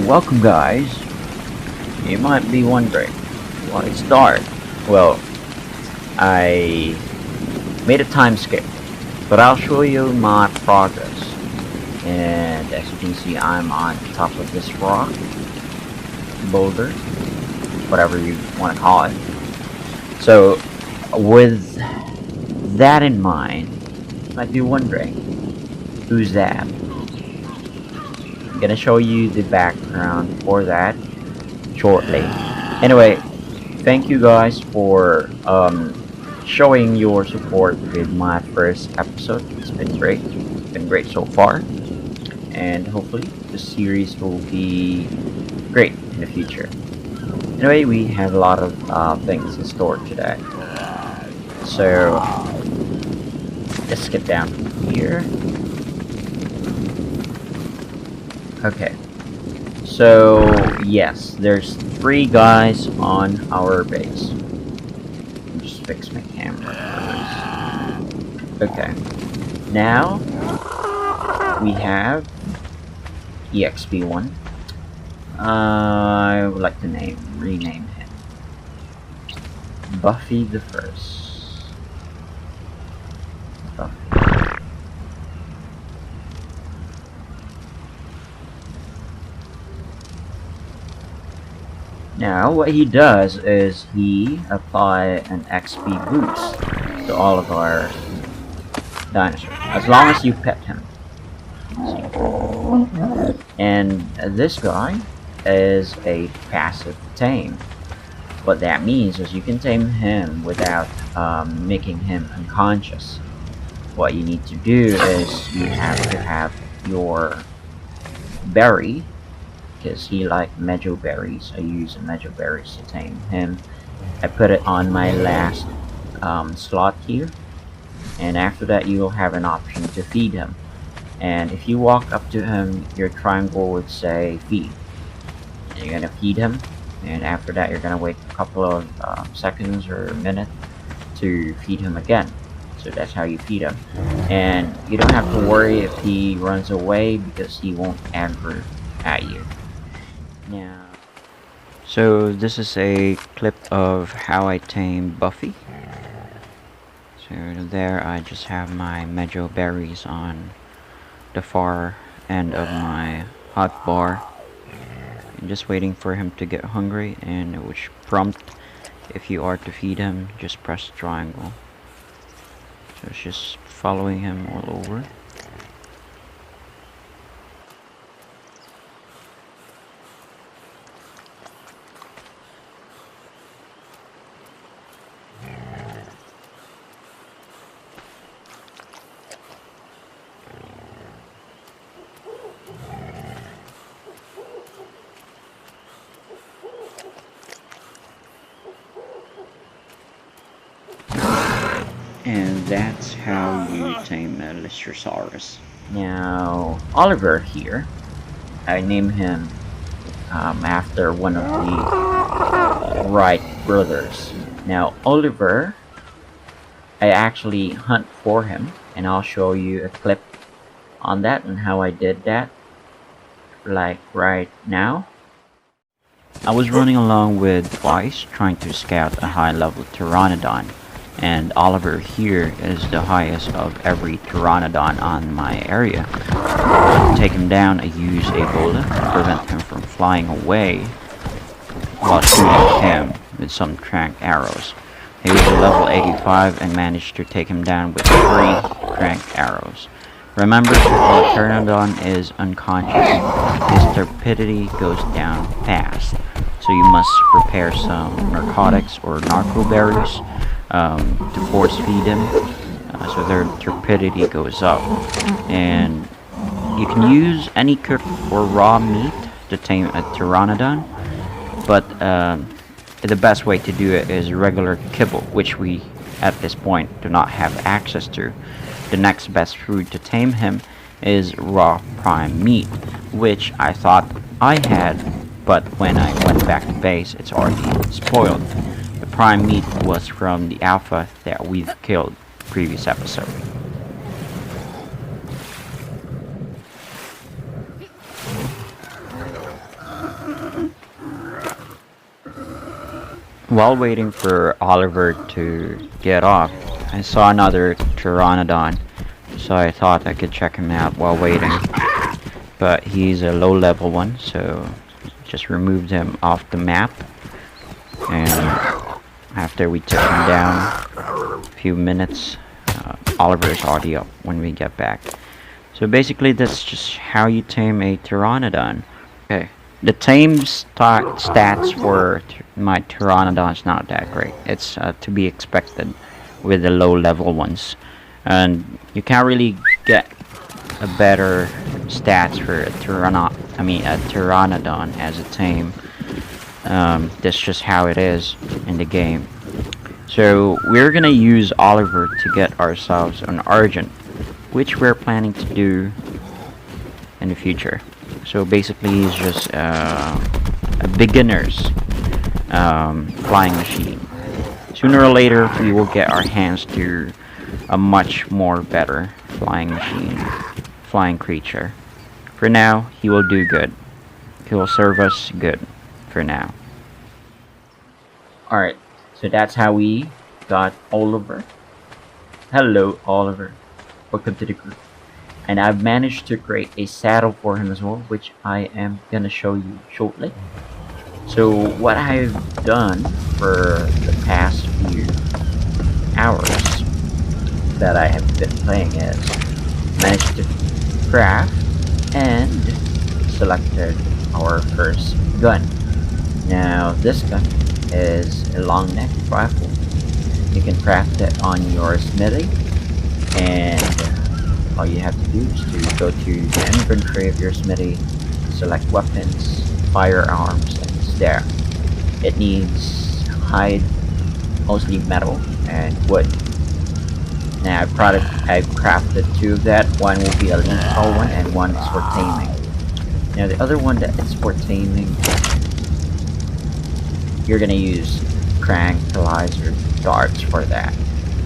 welcome guys. You might be wondering why it's dark. Well, I made a time skip, but I'll show you my progress. And as you can see, I'm on top of this rock, boulder, whatever you want to call it. So with that in mind, you might be wondering, who's that? I'm gonna show you the background for that shortly. Anyway, thank you guys for showing your support with my first episode. It's been great. It's been great so far, and hopefully the series will be great in the future. Anyway, we have a lot of things in store today, so let's get down here. Okay, so yes, there's 3 guys on our base. Let me just fix my camera first. Okay, now we have EXP1. I would like to rename him Buffy the First. Buffy. Now what he does is he apply an XP boost to all of our dinosaurs, as long as you pet him. And this guy is a passive tame. What that means is you can tame him without making him unconscious. What you need to do is you have to have your berry, because he likes medjo berries. I use medjo berries to tame him. I put it on my last slot here, and after that you will have an option to feed him. And if you walk up to him, your triangle would say feed. And you're gonna feed him, and after that you're gonna wait a couple of seconds or a minute to feed him again. So that's how you feed him, and you don't have to worry if he runs away, because he won't aggro at you. Now, so this is a clip of how I tame Buffy. So there I just have my medjo berries on the far end of my hot bar. I'm just waiting for him to get hungry, and which prompt, if you are to feed him, just press triangle. So it's just following him all over. And that's how you tame a Lystrosaurus. Now, Oliver here, I named him after one of the Wright brothers. Now, Oliver, I actually hunt for him, and I'll show you a clip on that and how I did that, like right now. I was running along with Twice, trying to scout a high-level Tyrannodon. And Oliver here is the highest of every Tyrannodon on my area. To take him down, I use a bullet to prevent him from flying away while shooting him with some crank arrows. He was a level 85 and managed to take him down with 3 crank arrows. Remember, while Tyrannodon is unconscious, his stupidity goes down fast. So you must prepare some narcotics or narco berries to force feed him, so their stupidity goes up. And you can use any cooked or raw meat to tame a Tyrannodon, but the best way to do it is regular kibble, which we at this point do not have access to. The next best food to tame him is raw prime meat, which I thought I had, but when I went back to base, it's already spoiled. The prime meat was from the alpha that we've killed previous episode. While waiting for Oliver to get off, I saw another Tyrannodon, so I thought I could check him out while waiting. But he's a low level one, so just removed him off the map. And after we took him down a few minutes, Oliver's already up when we get back. So basically that's just how you tame a Pteranodon. Okay, the tame stats for my Pteranodon is not that great. It's to be expected with the low level ones. And you can't really get a better stats for a Tyrannodon as a tame. That's just how it is in the game. So we're gonna use Oliver to get ourselves an Argent, which we're planning to do in the future. So basically he's just a beginner's flying machine. Sooner or later we will get our hands to a much more better flying creature. For now, he will do good. He will serve us good for now. Alright, so that's how we got Oliver. Hello, Oliver. Welcome to the group. And I've managed to create a saddle for him as well, which I am gonna show you shortly. So what I've done for the past few hours that I have been playing is managed to craft and selected our first gun. Now this gun is a long neck rifle. You can craft it on your smithy, and all you have to do is to go to the inventory of your smithy, select weapons, firearms, and it's there. It needs hide, mostly metal, and wood. Now I've crafted two of that. One will be a lethal one, and one is for taming. Now the other one that is for taming, you're gonna use tranquilizer darts for that.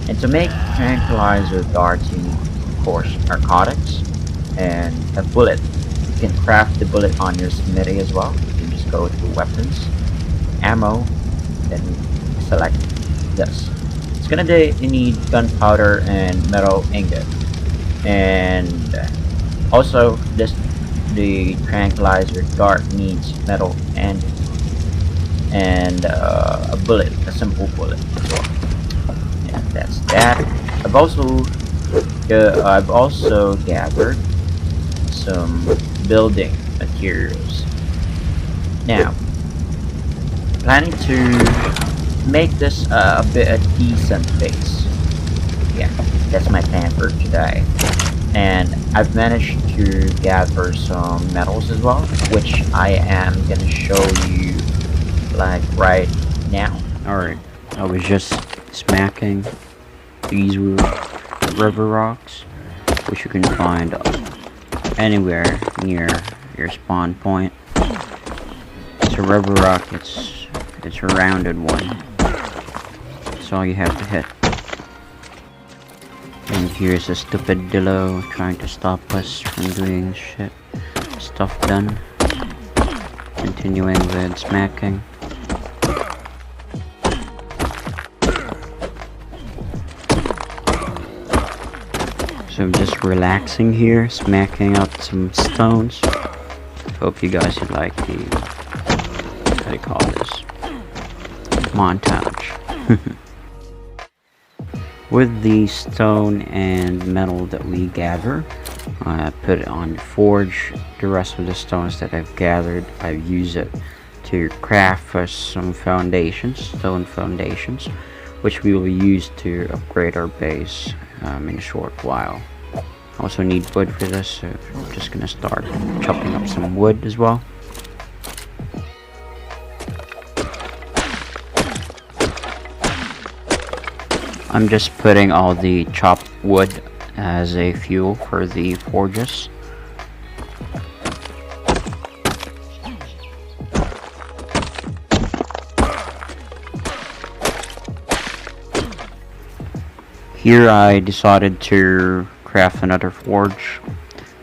And to make tranquilizer darts, you need, of course, narcotics and a bullet. You can craft the bullet on your smithy as well. You can just go to weapons, ammo, then select this. It's gonna need gunpowder and metal ingot, and also the tranquilizer dart needs metal and a bullet, a simple bullet as well. Yeah, that's that. I've also gathered some building materials. Now, planning to make this a decent base. Yeah, that's my plan for today. And I've managed to gather some metals as well, which I am gonna show you like right now. Alright, I was just smacking these river rocks, which you can find anywhere near your spawn point. It's a river rock, it's a rounded one. That's all you have to hit. And here's a stupid dillo trying to stop us from doing stuff done. Continuing with smacking. So I'm just relaxing here, smacking out some stones. Hope you guys would like the, what do you call this, montage. With the stone and metal that we gather, I put it on the forge. The rest of the stones that I've gathered, I've used it to craft us some foundations, stone foundations, which we will use to upgrade our base in a short while. Also need wood for this, so I'm just gonna start chopping up some wood as well. I'm just putting all the chopped wood as a fuel for the forges. Here I decided to craft another forge.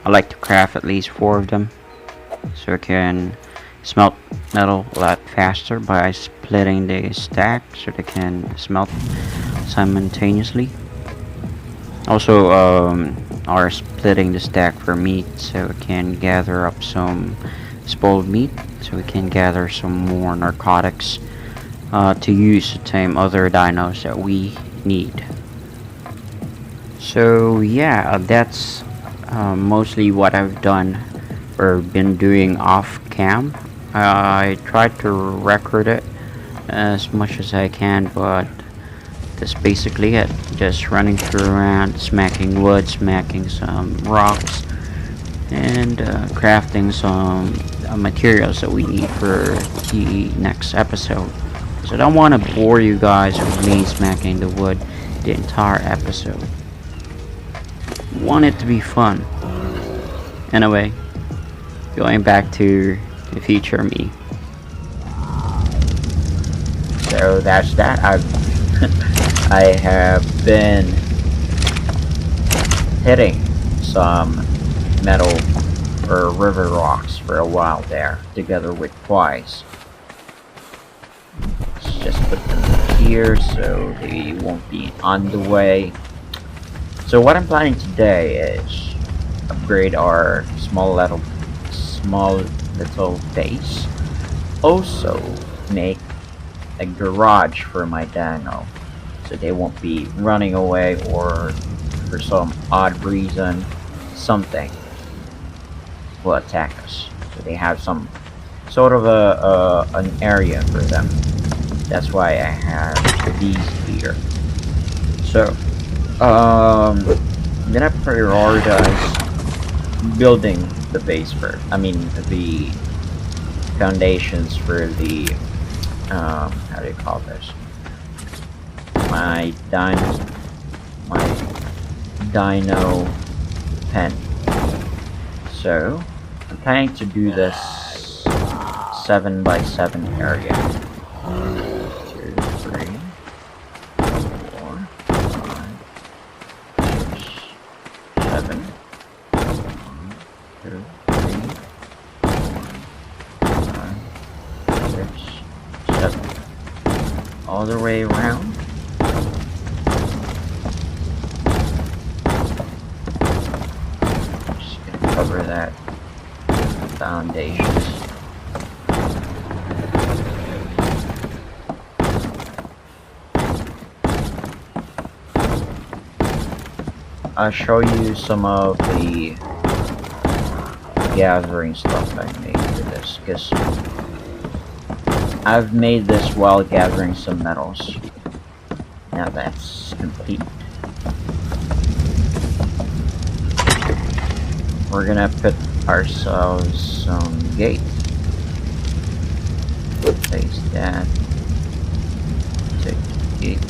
I like to craft at least 4 of them, so I can smelt metal a lot faster by splitting the stack so they can smelt simultaneously. Also, are splitting the stack for meat so we can gather up some spoiled meat so we can gather some more narcotics to use to tame other dinos that we need. So yeah, that's mostly what I've done or been doing off cam. I tried to record it as much as I can, but that's basically it. Just running through around, smacking wood, smacking some rocks, and crafting some materials that we need for the next episode. So I don't want to bore you guys with me smacking the wood the entire episode. Want it to be fun. Anyway, going back to the future me. So that's that. I have been hitting some metal or river rocks for a while there, together with twice. Let's just put them here so they won't be on the way. So what I'm planning today is upgrade our small little base. Also make a garage for my dino, so they won't be running away or for some odd reason something will attack us. So they have some sort of an area for them. That's why I have these here. So I'm gonna prioritize building the base first. I mean the foundations for the how do you call this? My dino pen. So I'm planning to do this 7x7 area. 2, 3, 4, 5, 6, 7. 1, 2, 3, 4, 5, 6, 7. All the way around. Just gonna cover that foundations. I'll show you some of the gathering stuff I made for this, because I've made this while gathering some metals. Now that's complete. We're gonna put ourselves some gate. Place that. Take the gate.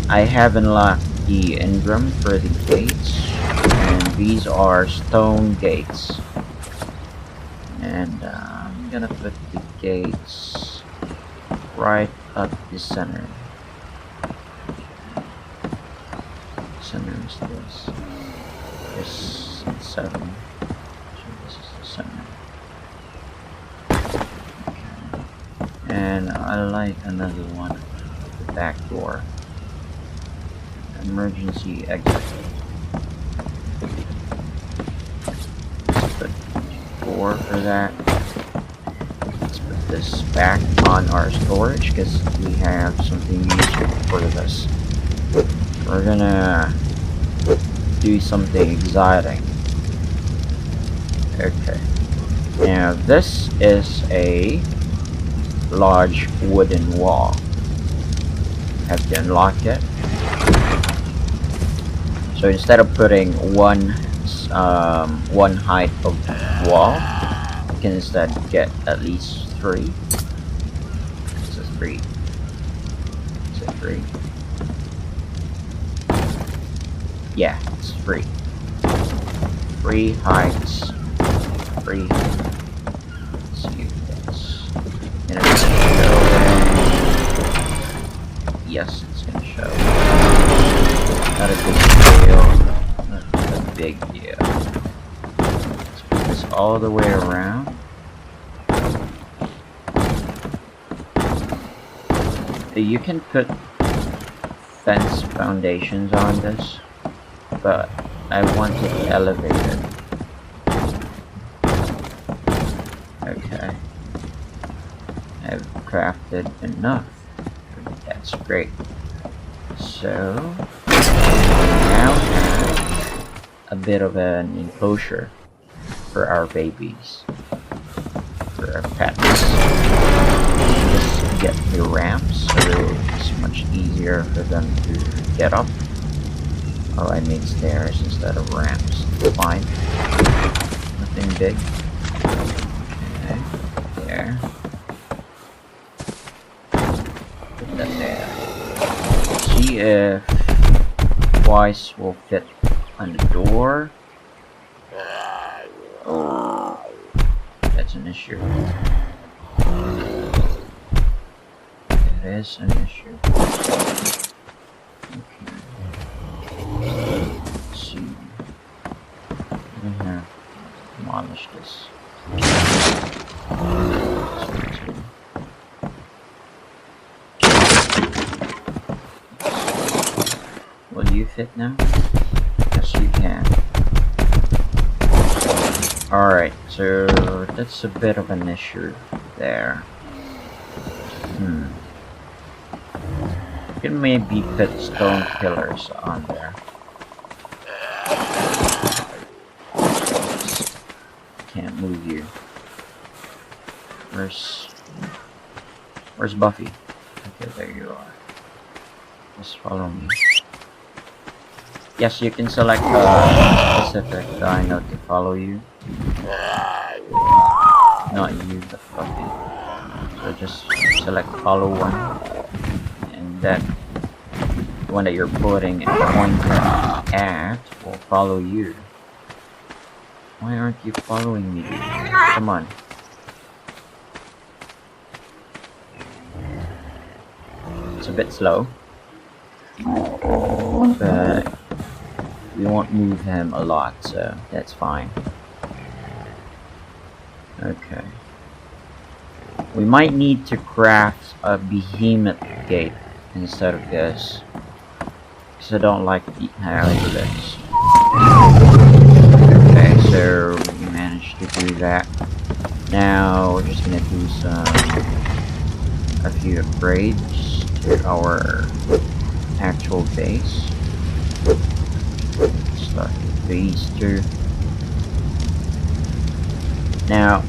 I have unlocked the engram for the gates, and these are stone gates. And I'm gonna put the gates right at the center. Center is this. This is 7. So this is the center. Okay. And I like another one, the back door. Emergency exit. Let's put 4 for that. Let's put this back on our storage because we have something useful for this. We're gonna do something exciting. Okay. Now this is a large wooden wall. Have to unlock it. So instead of putting one height of wall, you can instead get at least 3. This is 3. Is it 3? Yeah, it's 3. 3 heights. 3. Let's see if that's gonna show. Yes, it's gonna show. Not a big deal. Not a big deal. Let's put this all the way around. You can put fence foundations on this, but I want it elevated. Okay. I've crafted enough. That's great. So now we have a bit of an enclosure for our babies, for our pets. Just get the ramps so it's much easier for them to get up. Oh, I made stairs instead of ramps. Fine. Nothing big. Okay. There. Put that there. See if twice will fit on the door. That's an issue. It is an issue. Okay. Let's see. I'm gonna demolish this. Will you fit now? Yes, you can. Alright, so that's a bit of an issue there. You can maybe put stone pillars on there. Can't move you. Where's Buffy? Okay, there you are. Just follow me. Yes, you can select a specific dino to follow you. Not you, but Buffy. So just select follow one, and that one that you're putting and pointing at will follow you. Why aren't you following me? Come on. It's a bit slow, but we won't move him a lot, so that's fine. Okay. We might need to craft a behemoth gate instead of this, because I don't like how it looks. Okay, so we managed to do that. Now we're just gonna do a few upgrades to our actual base. Start with these two. Now,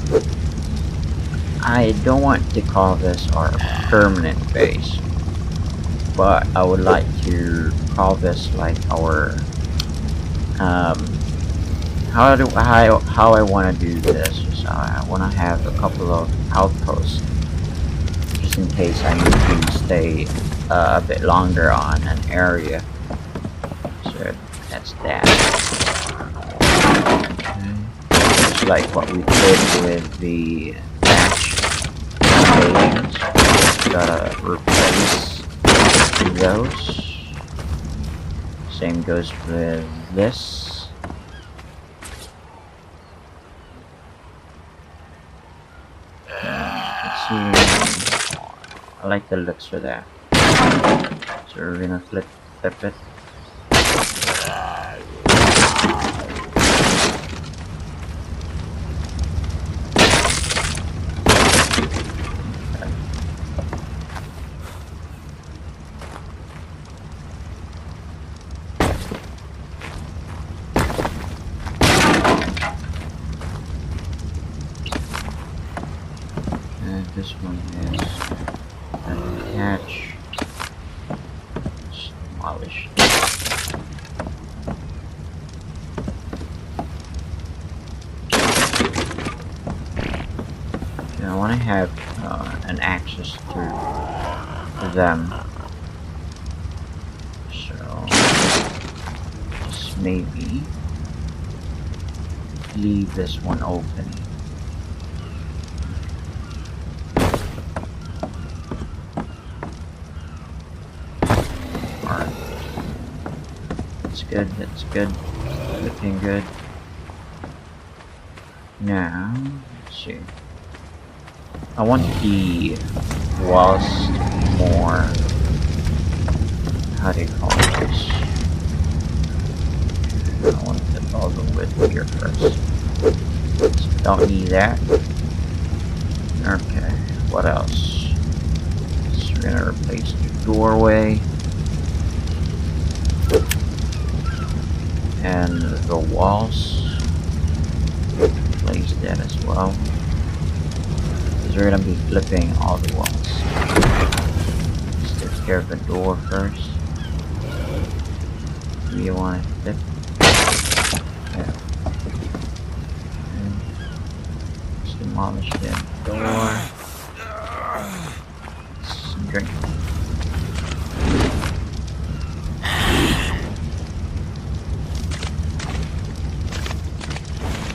I don't want to call this our permanent base, but I would like to call this like our how I want to do this is I want to have a couple of outposts just in case I need to stay a bit longer on an area. So that's that. Okay. Just like what we did with the thatch foundations. Gotta replace those. Same goes with this. Let's see. I like the looks for that. So we're gonna flip it. This one is attach. Demolish. Okay, I want to have an access to them. So just maybe leave this one open. That's good. Looking good. Now, let's see. I want the walls to be more, how do you call this? I want to put all the wood here first. So don't need that. Okay, what else? So we're gonna replace the doorway and the walls. Replace that as well. Because we're gonna be flipping all the walls. Let's take care of the door first. Do you want to flip? Yeah. And let's demolish that door. Let's drink.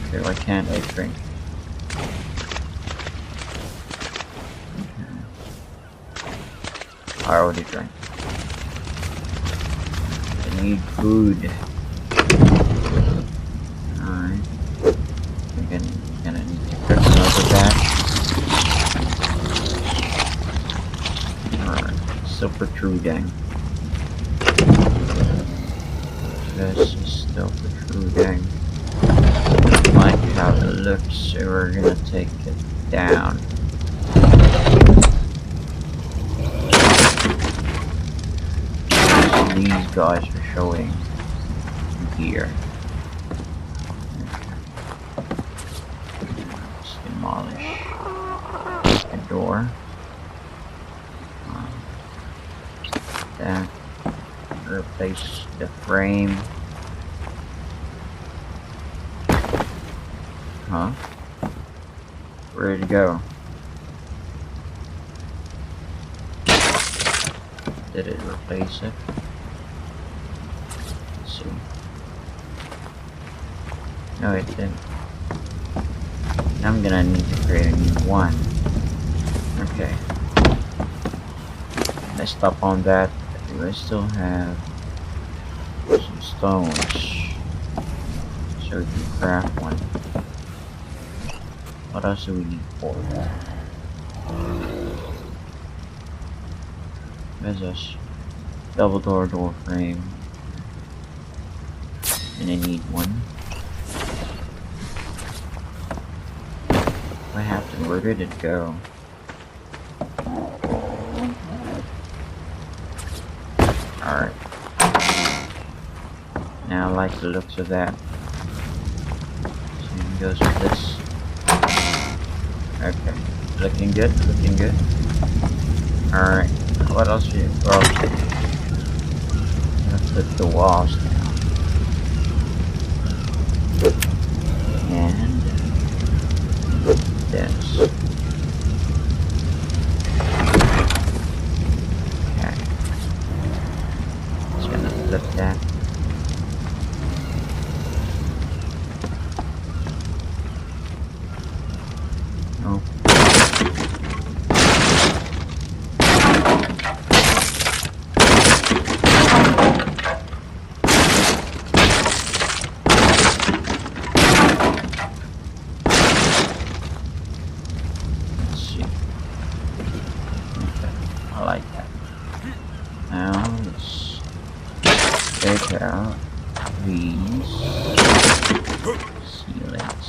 Okay, why can't I drink? I already drank. I need food. Alright. We're gonna need to cook another batch. Alright. Still protruding. This is still protruding. Like how it looks, so we're gonna take it down. These guys are showing here. Let's demolish the door. That. Replace the frame. Huh? Where'd it go? Did it replace it? Let's see. No, it didn't. I'm gonna need to create a new one. Okay. Let's stop on that. Do I still have some stones? So we can craft one. What else do we need for that? What is this? Double door frame. And I need one. What happened? Where did it go? Alright. Now I like the looks of that. Same goes with this. Okay. Looking good, looking good. Alright. What else do you... Well, let's put the walls down. And this. Okay. Just gonna flip that. Oh. Take out these ceilings.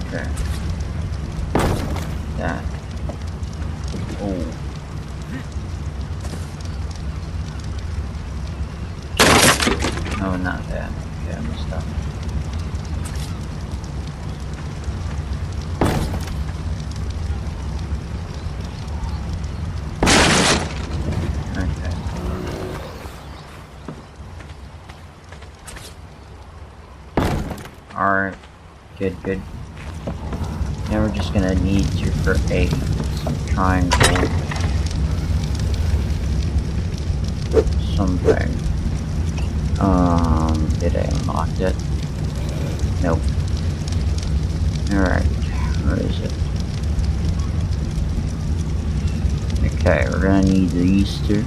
Okay. That. Oh. No, not that. Okay, I messed up. Alright, good. Now we're just gonna need to create some triangle something. Did I unlock it? Nope. Alright, where is it? Okay, we're gonna need these two.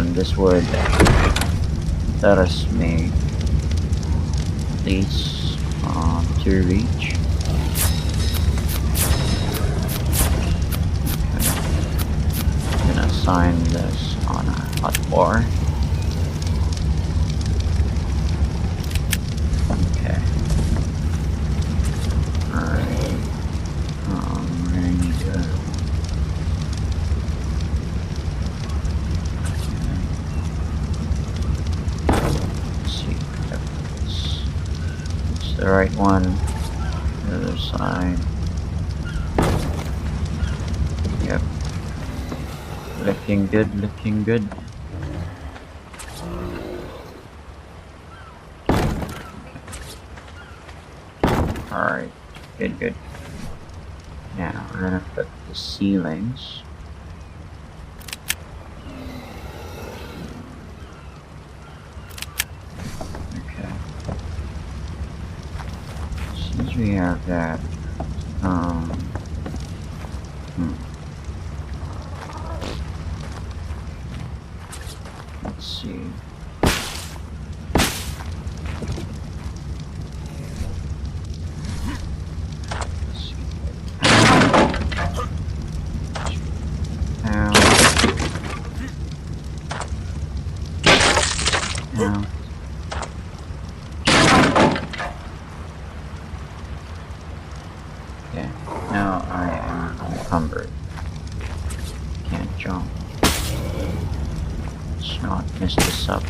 this would let us make these 2 each. I'm gonna assign this on a hotbar. Okay. Alright. We're gonna need to the right one, the other side. Yep. Looking good, looking good. Alright, good, good. Now we're gonna put the ceilings. Since we have that, let's see. Ow. Ow. Okay, now I am encumbered. Can't jump. Let's not mess this up.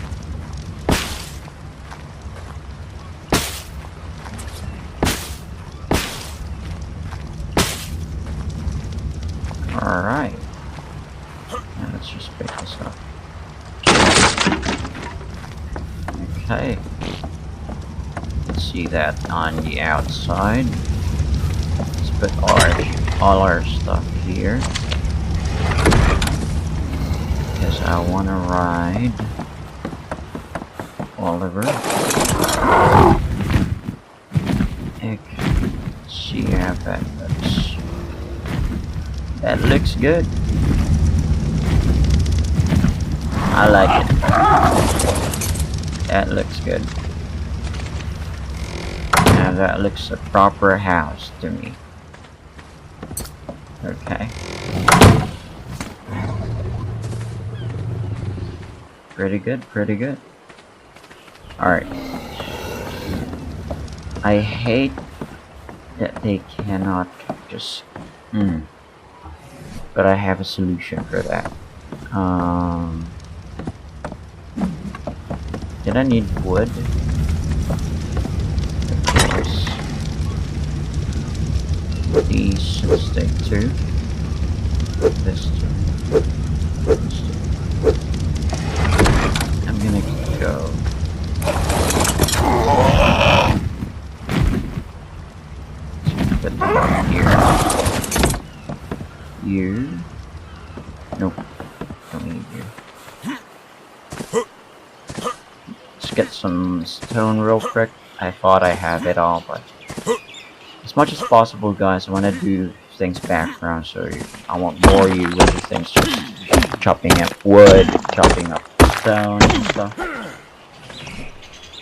Alright. Now let's just pick this up. Okay. Let's see that on the outside. Put all our stuff here because I want to ride Oliver. Let's see how that looks. That looks good. I like it. That looks good. Now that looks a proper house to me. Okay. Pretty good, pretty good. Alright. I hate that they cannot just... But I have a solution for that. Did I need wood? Of course. These should stay too. This too. This too. I'm gonna go. Put that here. You. Nope. Don't need you. Let's get some stone real quick. I thought I have it all, but as much as possible, guys, I want to do things background, so I won't bore you with the things just chopping up wood, chopping up stone and stuff.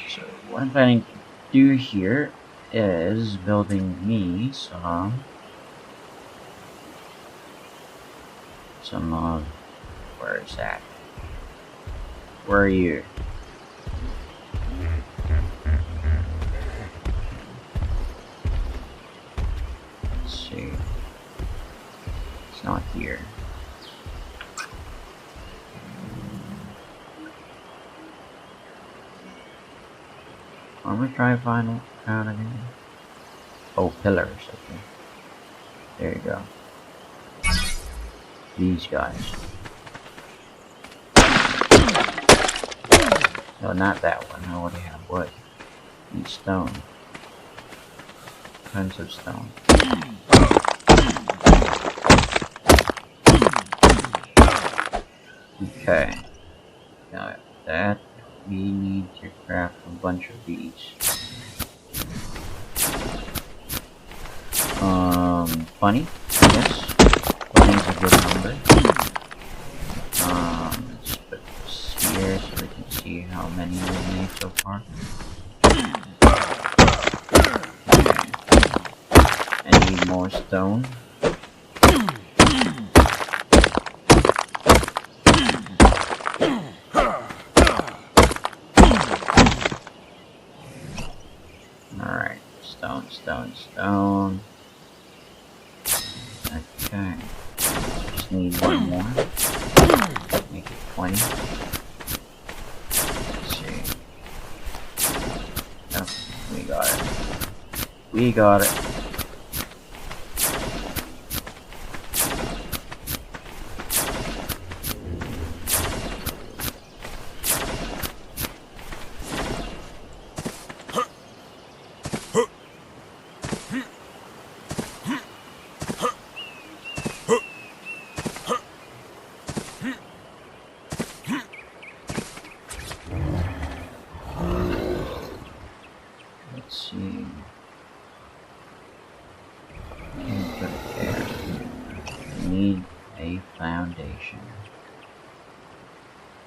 So what I'm planning to do here is building me some where is that? Where are you? Let's see. It's not here. Let me try and find it out again. Oh, pillars, okay. There you go. These guys. No, not that one. I already have wood. Need stone. Tons of stone. Okay. Now that we need to craft a bunch of these. Funny, I guess. 20 is a good number. Let's put see how many we made so far. I need more stone. Alright, stone. Okay. Just need one more. Make it 20. Let's see. Oh, we got it. We got it. Let's see. Put it there. We need a foundation.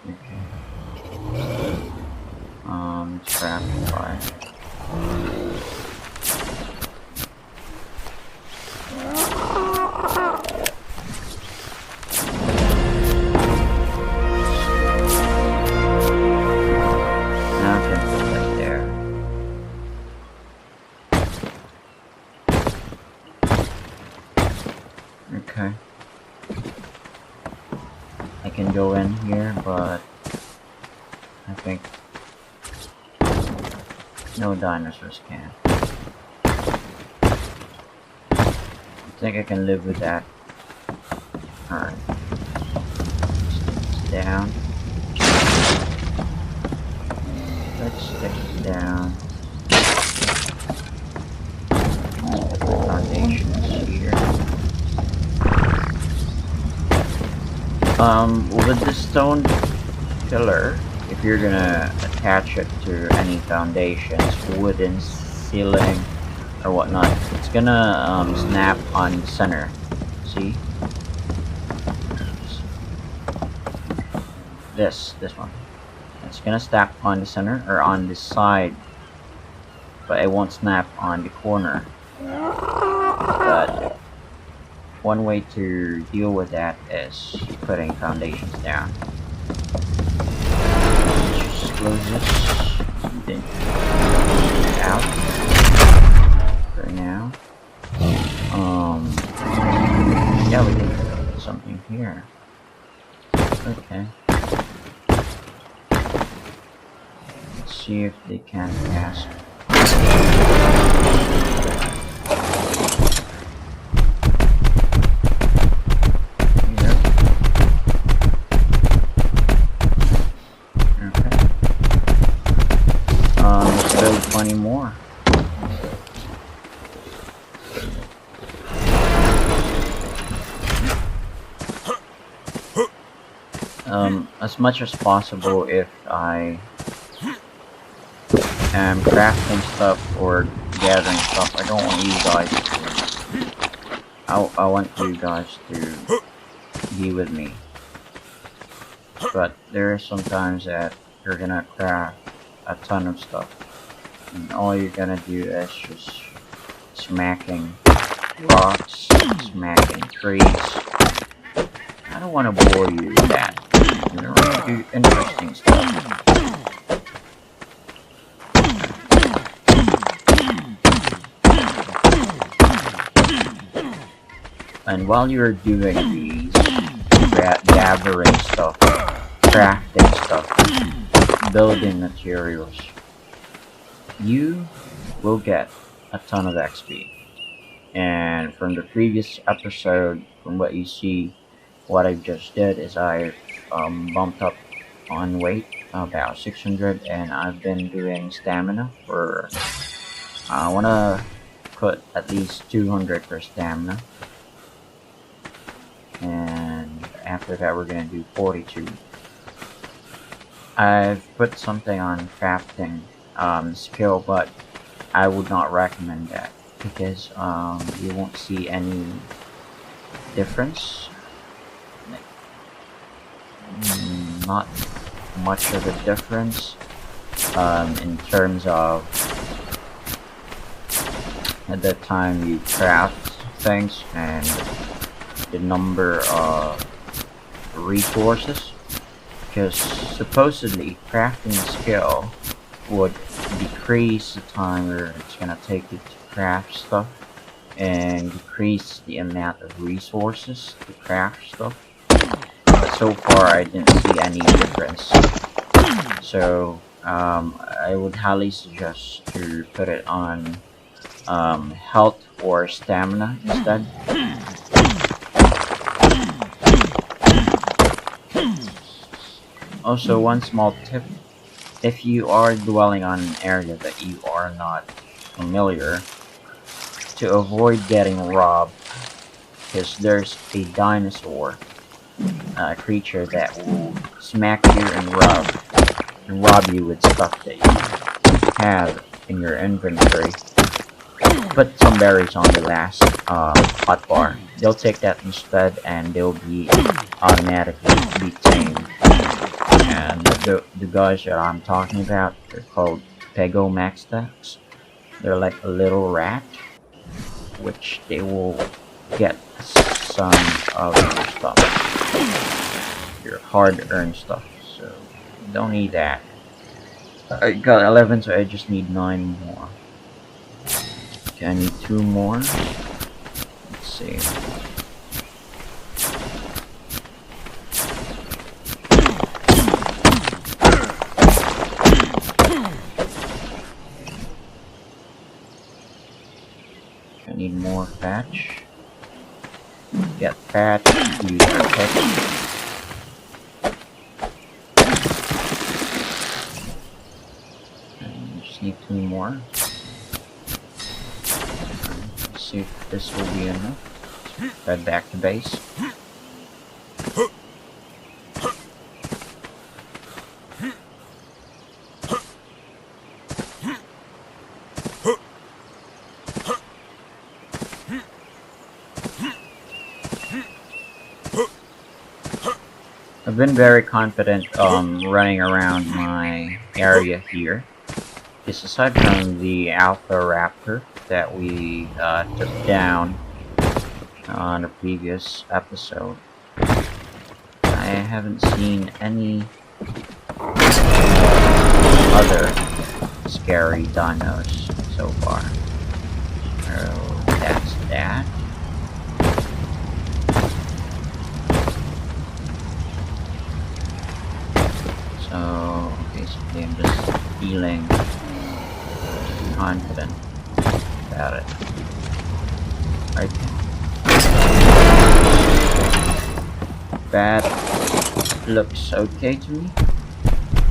Okay. Trap fire. Now I can put that there. Okay. I can go in here, but I think no dinosaurs can. I think I can live with that. Alright. Sticks down. Let's stick it down. Foundations here. With the stone pillar, if you're gonna attach it to any foundations, wooden ceiling or whatnot, it's gonna snap on center. See? This one. It's gonna snap on the center or on the side, but it won't snap on the corner. But one way to deal with that is putting foundations down. Just close this, then out for now. Yeah, we can put something here. Okay. Let's see if they can pass. Build 20 more. As much as possible, if I am crafting stuff or gathering stuff, I don't want you guys to, I want you guys to be with me. But there are some times that you're gonna craft a ton of stuff, and all you're gonna do is just smacking rocks, smacking trees. I don't want to bore you with that. You're gonna do interesting stuff. And while you're doing these gathering stuff, crafting stuff, building materials, you will get a ton of XP. And from the previous episode, from what you see, what I just did is I bumped up on weight about 600, and I've been doing stamina for, I want to put at least 200 for stamina. And after that we're going to do 42. I've put something on crafting skill, but I would not recommend that because you won't see any difference. Not much of a difference in terms of at that time you craft things and the number of resources, because supposedly crafting skill would decrease the time where it's gonna take you to craft stuff and decrease the amount of resources to craft stuff. But so far I didn't see any difference, so I would highly suggest to put it on health or stamina instead. Also, one small tip: if you are dwelling on an area that you are not familiar, to avoid getting robbed, because there's a dinosaur creature that will smack you and rob you with stuff that you have in your inventory. Put some berries on the last hotbar. They'll take that instead, and they'll be automatically be tamed. And the guys that I'm talking about, they're called Pegomaxtax. They're like a little rat, which they will get some of your stuff, your hard-earned stuff. So don't need that. I got 11, so I just need 9 more. Okay, I need 2 more. Let's see. I need more thatch. Get thatch, use our pick. And just need 2 more. Let's see if this will be enough. Head back to base. I've been very confident running around my area here. Because aside from the Alpha Raptor that we took down on a previous episode, I haven't seen any other scary dinos so far. So that's that. So basically I'm just feeling confident about it. Okay. That looks okay to me.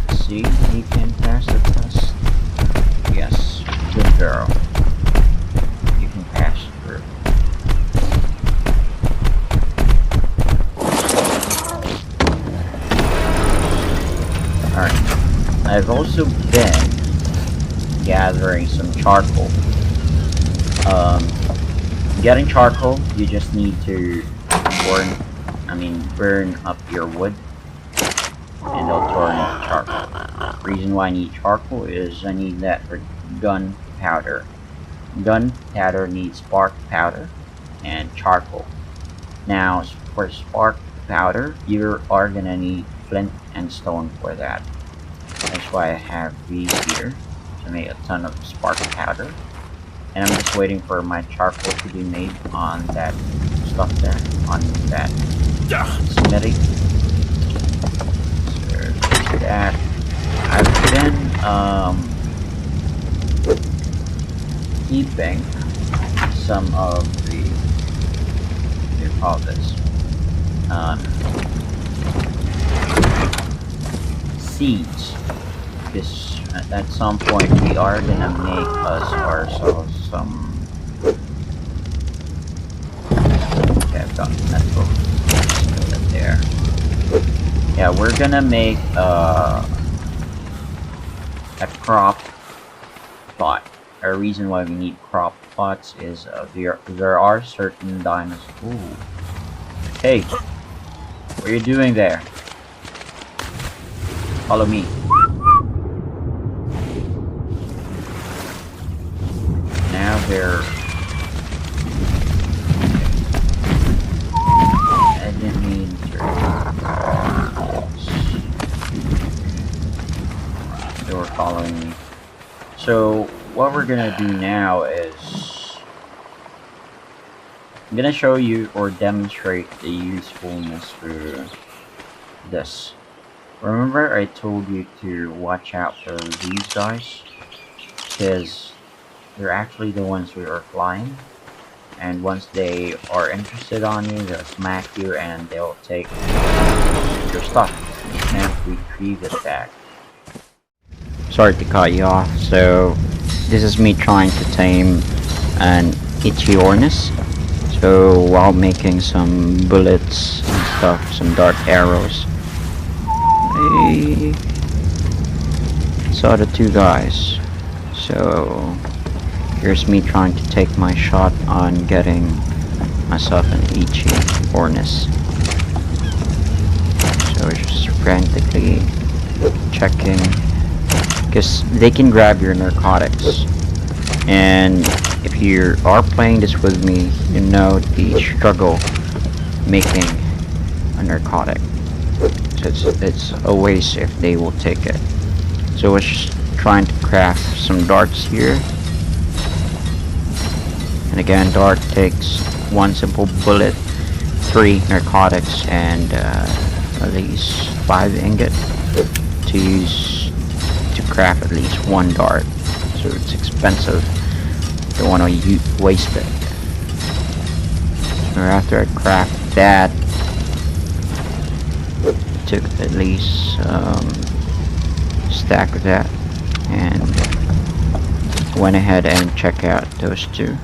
Let's see, you can pass the test. Yes, good girl. You can pass through. Alright. I've also been gathering some charcoal. Getting charcoal, you just need to burn up your wood, and it'll turn into charcoal. The reason why I need charcoal is I need that for gunpowder. Gunpowder needs spark powder and charcoal. Now, for spark powder, you are gonna need flint and stone for that. That's why I have these here to make a ton of spark powder. And I'm just waiting for my charcoal to be made on that stuff there, on that smithy. So there's that. I've been keeping some of the, what do you call this, seeds. This at some point we are gonna make ourselves some. Okay, I've got that book. Put it there. Yeah, we're gonna make a crop plot. A reason why we need crop plots is there are certain dinosaurs. Ooh. Hey, what are you doing there? Follow me. Now they're... I didn't mean to... They were following me. So what we're gonna do now is I'm gonna show you or demonstrate the usefulness for this. Remember I told you to watch out for these guys, because they're actually the ones who are flying, and once they are interested on you, they'll smack you and they'll take your stuff. You can't retrieve it back. Sorry to cut you off. So this is me trying to tame an Ichthyornis. So while making some bullets and stuff, some dart arrows, I saw the two guys. So here's me trying to take my shot on getting myself an Ichthyornis. So just frantically checking, because they can grab your narcotics, and if you are playing this with me, you know the struggle making a narcotic. So it's a waste if they will take it. So we're just trying to craft some darts here, and again, dart takes one simple bullet, 3 narcotics, and at least 5 ingot to use to craft at least 1 dart. So it's expensive. Don't want to waste it. So after I craft that, took at least stack of that, and went ahead and checked out those 2.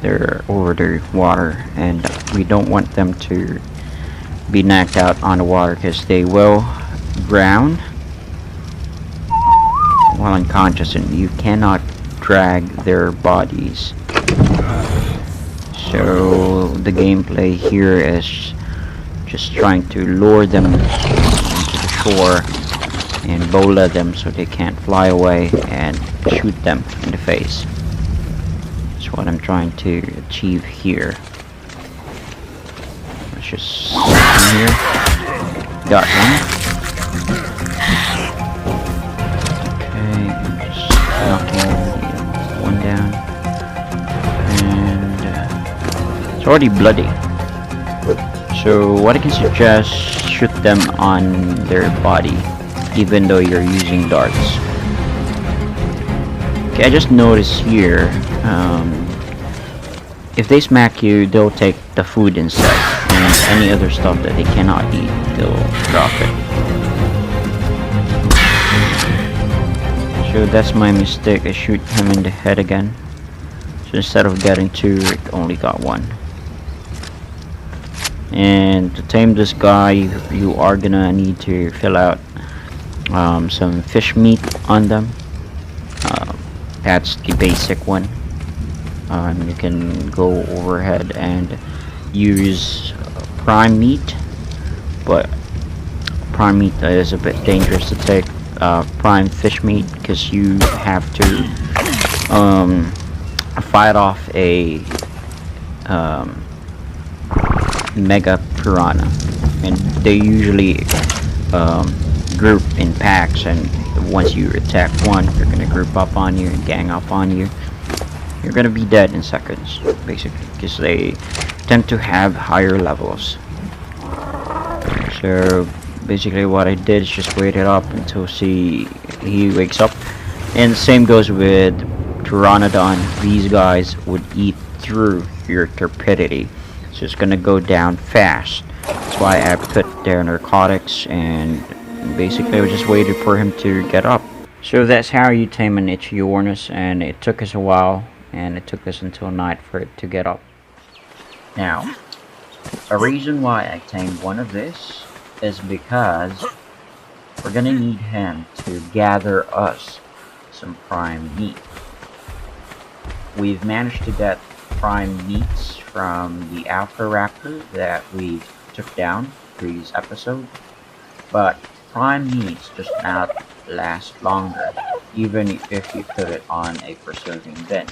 They're over the water, and we don't want them to be knocked out on the water, because they will drown while unconscious, and you cannot drag their bodies. So the gameplay here is just trying to lure them into the shore and bola them so they can't fly away and shoot them in the face. That's what I'm trying to achieve here. Let's just come here. Got one. Okay, I'm just knocking one down. And it's already bloody. So what I can suggest, shoot them on their body, even though you're using darts. Okay, I just noticed here, if they smack you, they'll take the food instead, and any other stuff that they cannot eat, they'll drop it. So that's my mistake, I shoot him in the head again. So instead of getting 2, it only got 1. And to tame this guy, you are gonna need to fill out some fish meat on them. That's the basic one. You can go overhead and use prime meat, but prime meat is a bit dangerous to take. Prime fish meat, because you have to fight off a mega piranha, and they usually group in packs, and once you attack one, they're gonna group up on you and gang up on you. You're gonna be dead in seconds, basically, because they tend to have higher levels. So basically what I did is just wait it up until he wakes up, and the same goes with Tyrannodon. These guys would eat through your torpidity, so it's gonna go down fast. That's why I put their narcotics, and basically I just waited for him to get up. So that's how you tame an Ichthyornis, and it took us a while, and it took us until night for it to get up. Now, a reason why I tamed one of this is because we're gonna need him to gather us some prime meat. We've managed to get prime meats from the Alpha Raptor that we took down previous episode, but prime meats does not last longer, even if you put it on a preserving bin.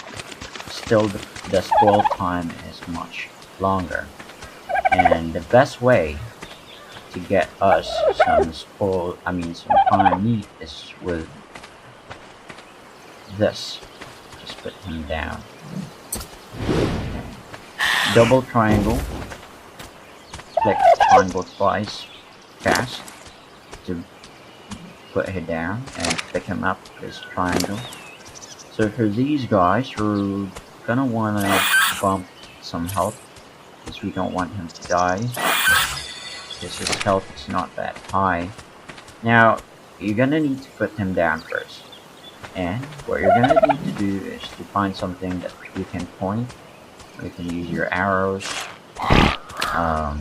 Still, the spoil time is much longer, and the best way to get us some some prime meat is with this. Just put him down. Double triangle. Click triangle twice fast to put him down and pick him up this triangle. So for these guys, we're gonna wanna bump some health because we don't want him to die. Because his health is not that high. Now, you're gonna need to put him down first. And what you're gonna need to do is to find something that you can point. You can use your arrows.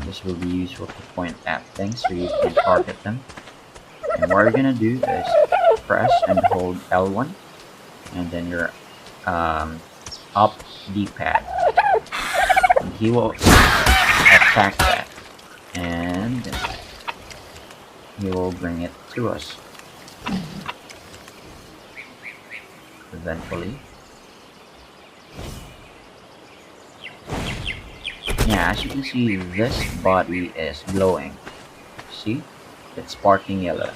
This will be useful to point at things so you can target them. And what you're gonna do is press and hold L1, and then your up D-pad. And he will attack that, and he will bring it to us. Eventually. Yeah, as you can see, this body is glowing. See? It's sparking yellow.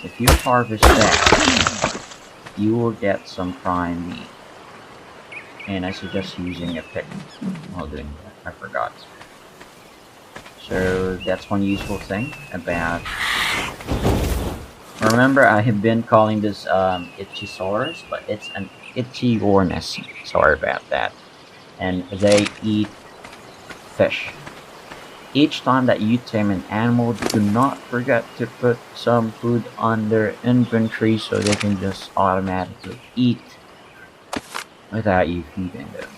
If you harvest that, you will get some prime meat. And I suggest using a pick while doing that. I forgot. So that's one useful thing about... Remember, I have been calling this Ichthyornis, but it's an Ichthyornis. Sorry about that. And they eat fish. Each time that you tame an animal, do not forget to put some food on their inventory so they can just automatically eat without you feeding them.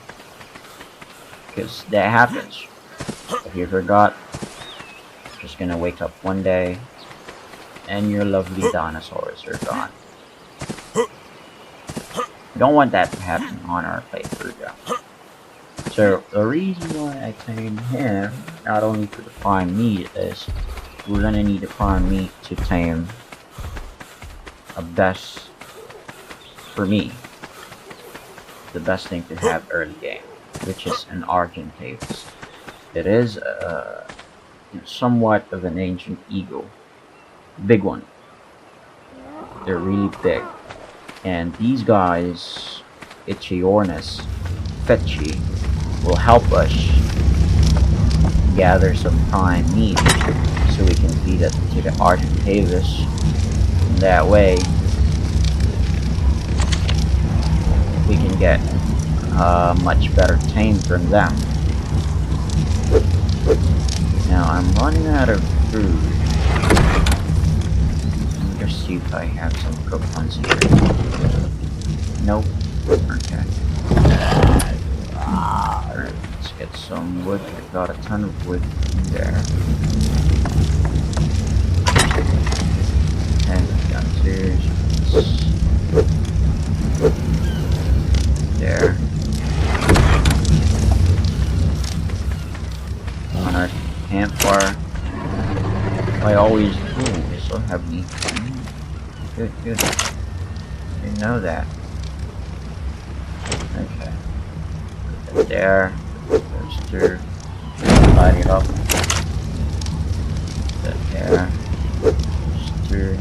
Because that happens. If you forgot, you're just gonna wake up one day and your lovely dinosaurs are gone. We don't want that to happen on our playthrough though. So the reason why I tamed him, not only for the prime meat, is we're gonna need a prime meat to tame a best, for me, the best thing to have early game, which is an Argentavis. It is somewhat of an ancient eagle. Big one. They're really big. And these guys, Ichthyornis, Fetchy, will help us gather some prime meat so we can feed it to the Argentavis. That way, we can get much better tame from them. Now I'm running out of food. Just see if I have some cooked ones here. Nope. Okay. Alright, let's get some wood. I got a ton of wood there. And downstairs. There. On our campfire. I always... Ooh, we still have meat. Good, good. Didn't know that. Okay. Put that there. Those two. Light it up. Put that there. Those two.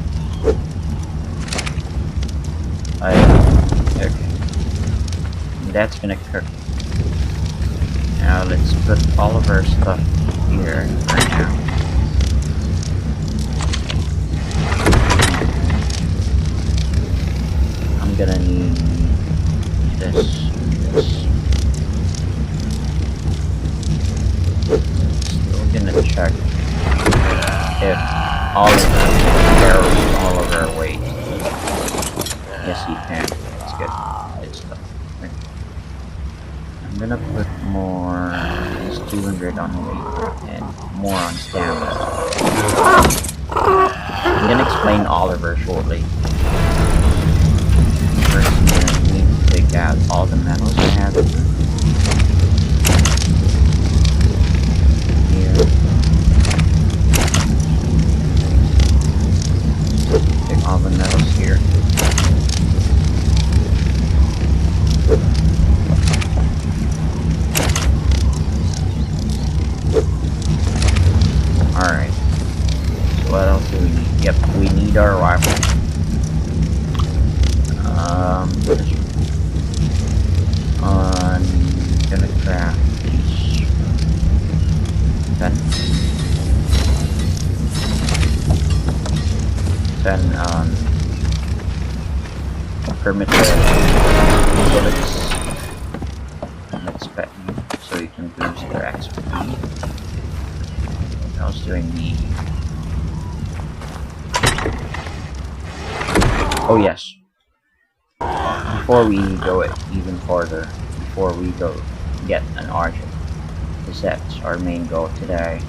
Light it up. Okay. And that's gonna cook. Now let's put all of our stuff here right now. I'm gonna need this. Still gonna check if all of them carry all of our weight. Yes, you can. That's good. Good stuff. Okay. I'm gonna put more. It's 200 on weight and more on stamina. I'm gonna explain Oliver shortly. First, I'm gonna need to take out all the metals I have. permit the bullets. Let's pet you so you can boost your XP. What else do I need? Oh yes. Before we go even further, before we go get an archer, because that's our main goal today.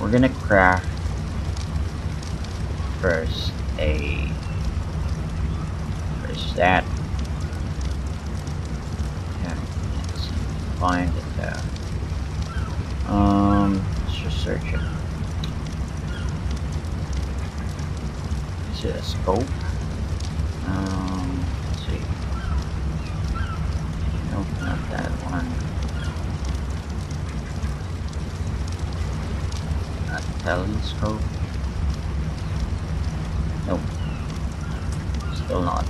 We're gonna craft first where's that? Yeah, let's find it. Let's just search it. Is it a scope? Let's see. Open up that one. A telescope? Nope. Still not.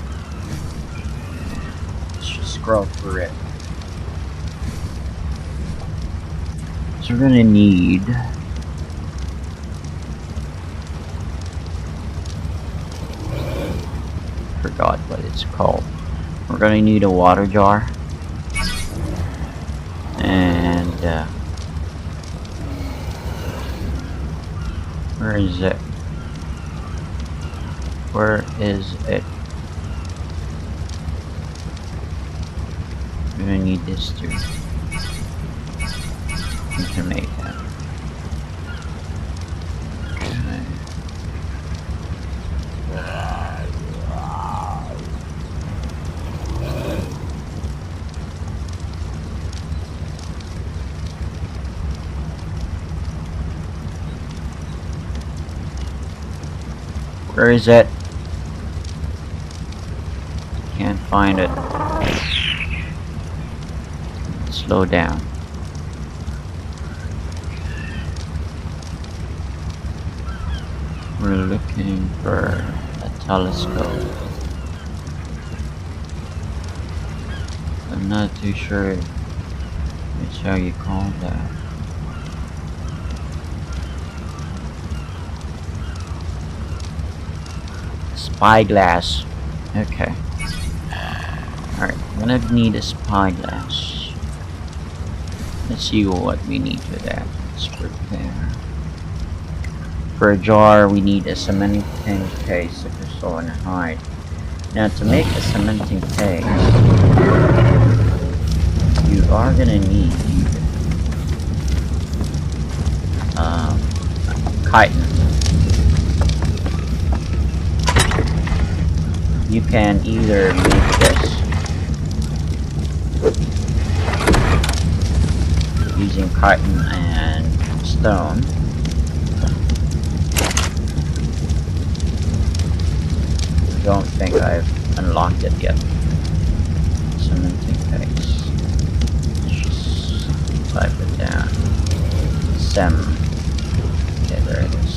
Let's just scroll through it. So we're gonna need forgot what it's called. We're gonna need a water jar and where is it? Where is it? I'm gonna need this too. We can make that. Okay. Where is it? Can't find it. Slow down. We're looking for a telescope. I'm not too sure it's how you call that. Spyglass. Okay. Alright, I'm gonna need a spyglass. Let's see what we need for that. Let's prepare. For a jar, we need a cementing case if you're still in a hide. Now, to make a cementing case, you are gonna need chitin. You can either make this using chitin and stone. I don't think I've unlocked it yet. Cementing case. Just type it down. Sem. Okay, there it is.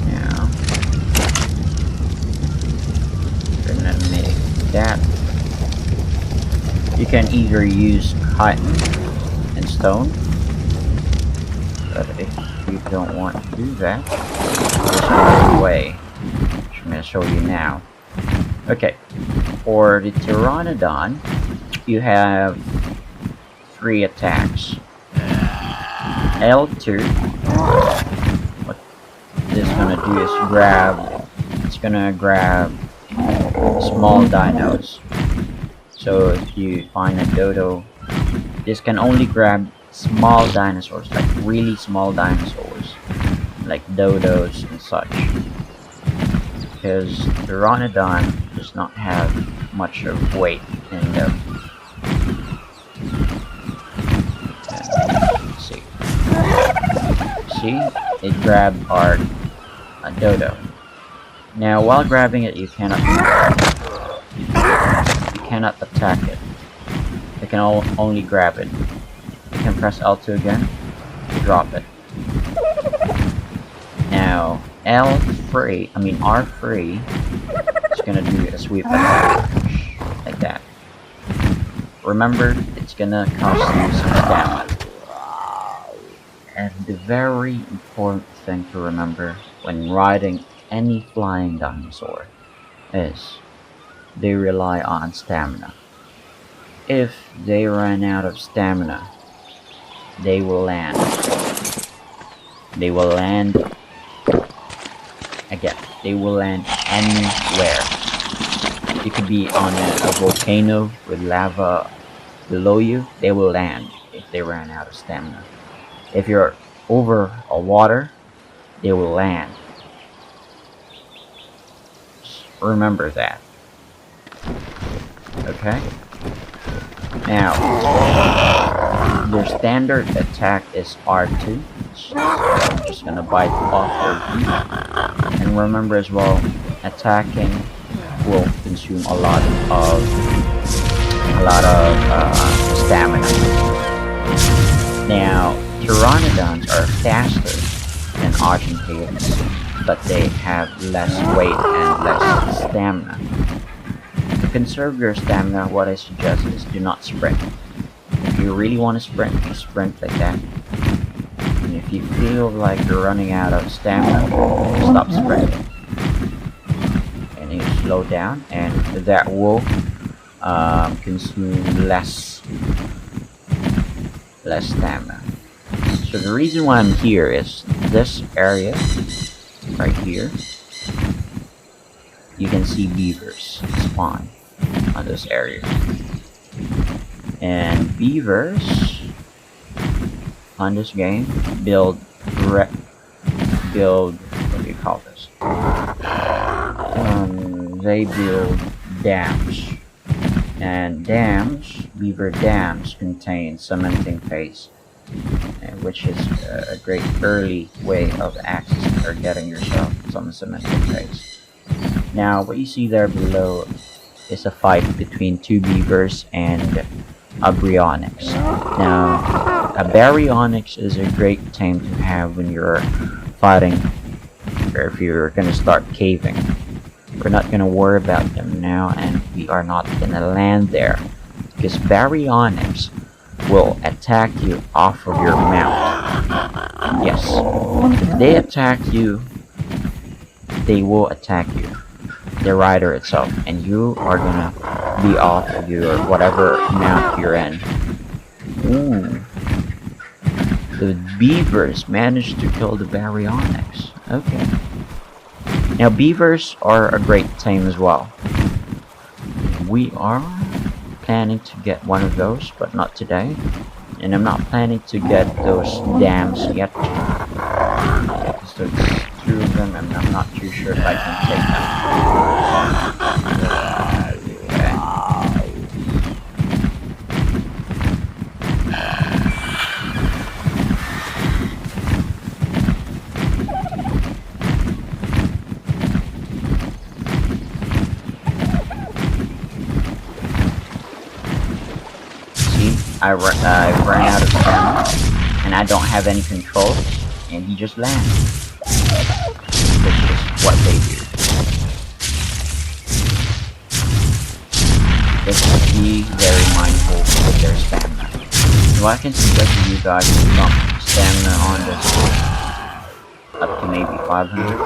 Now, we're gonna make that. You can either use chitin and stone, but if you don't want to do that, there's another way, which I'm going to show you now. Okay, for the Tyrannodon, you have 3 attacks. L2, what this is going to do is it's going to grab small dinos. So if you find a dodo, this can only grab small dinosaurs, like really small dinosaurs, like dodos and such. Because Tyrannodon does not have much of weight in them. Let's see. See? It grabbed a dodo. Now while grabbing it, you cannot attack it. You can only grab it. You can press L2 again to drop it. Now R3 is gonna do a sweep attack like that. Remember, it's gonna cost you some stamina. And the very important thing to remember when riding any flying dinosaur is they rely on stamina. If they run out of stamina, they will land. They will land again. They will land anywhere. You could be on a volcano with lava below you. They will land if they ran out of stamina. If you're over a water, they will land. Just remember that. Okay? Now, their standard attack is R2. So I'm just gonna bite off their feet. And remember as well, attacking will consume a lot of stamina. Now, Pteranodons are faster than Argentatus, but they have less weight and less stamina. To conserve your stamina, what I suggest is do not sprint. If you really want to sprint, just sprint like that. And if you feel like you're running out of stamina, stop sprinting. And you slow down, and that will consume less stamina. So the reason why I'm here is this area right here. You can see beavers spawn on this area, and beavers on this game build what do you call this? They build dams, and beaver dams contain cementing phase, which is a great early way of accessing or getting yourself some cementing phase. Now, what you see there below is a fight between two beavers and a Baryonyx. Now, a Baryonyx is a great tame to have when you're fighting, or if you're gonna start caving. We're not gonna worry about them now, and we are not gonna land there, because Baryonyx will attack you off of your mount. Yes, if they attack you, they will attack you, the rider itself, and you are gonna be off of your whatever mount you're in. Ooh. The beavers managed to kill the Baryonyx. Okay. Now, beavers are a great tame as well. We are planning to get one of those, but not today. And I'm not planning to get those dams yet. Because there's two of them, and I'm not too sure if I can take them. Okay. I ran out of stamina, and I don't have any controls, and he just lands. Which is what they do. Just be very mindful with their stamina. So I can suggest to you guys to bump stamina on this up to maybe 500.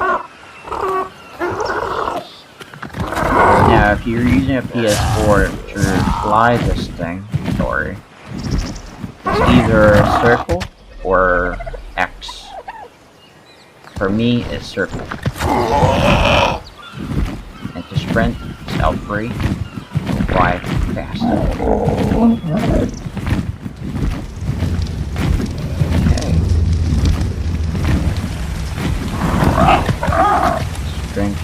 Now, if you're using a PS4 to fly this thing, sorry. It's either circle or X. For me, it's circle. And to sprint, it's L3. So fly faster. Okay. Drink.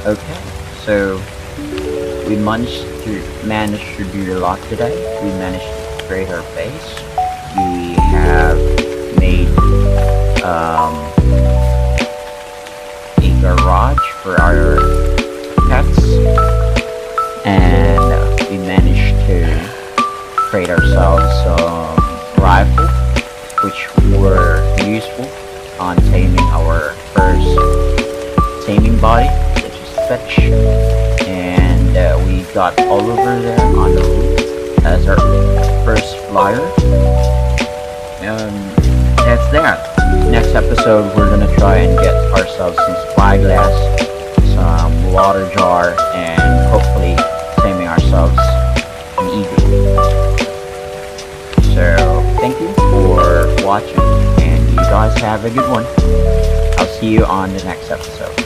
Okay, so we managed to do a lot today. We managed to create our base. We have made a garage for our pets, and we managed to create ourselves some rifle, which were useful on taming our first taming body, such as fetch, and and we got Oliver there on the roof as our first flyer. That's that. Next episode, we're gonna try and get ourselves some spyglass, some water jar, and hopefully taming ourselves an eagle. So, thank you for watching, and you guys have a good one. I'll see you on the next episode.